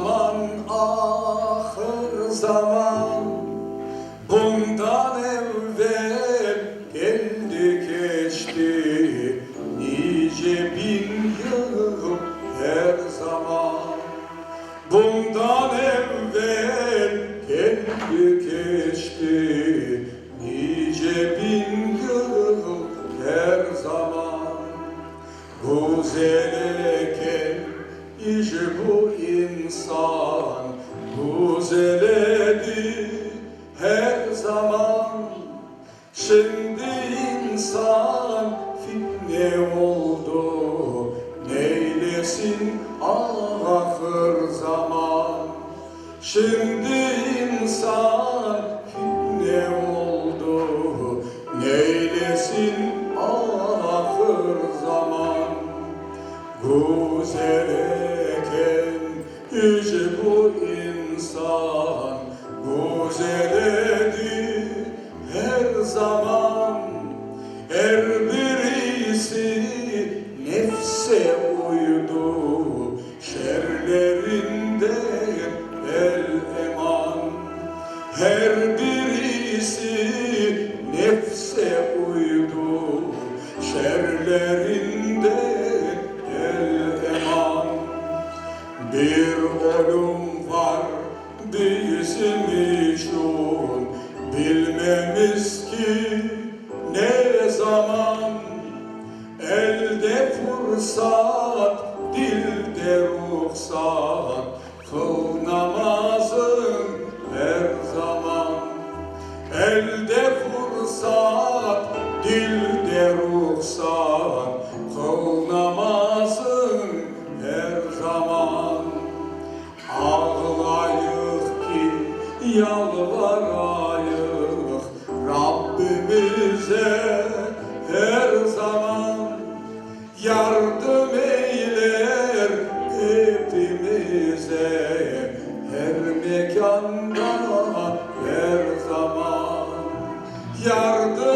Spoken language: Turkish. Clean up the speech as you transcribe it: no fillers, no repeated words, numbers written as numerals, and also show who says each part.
Speaker 1: zaman, ahır zaman, bundan evvel geldi geçti nice bin yıl her zaman. Bundan evvel geldi geçti nice bin yıl her zaman. Güzelken işte bu insan güzeledi her zaman. Şimdi insan fitne oldu, neylesin ahır zaman. Şimdi insan fitne oldu, neylesin ahır zaman. Güzelken işte bu insan güzeledi her zaman. Her birisi nefse uydu, şerlerinden el eman. Her birisi nefse uydu, şerlerinden el eman. Bir ölüm var bizim için, bilmemiz ki ne zaman. Elde fırsat, dilde ruhsat, kıl namazın her zaman. Elde fırsat, dilde ruhsat, kıl namazın her zaman. Ağlayık ki yalvarayık Rabbimize her zaman. Yardım eyler hepimize her mekanda her zaman. Yardım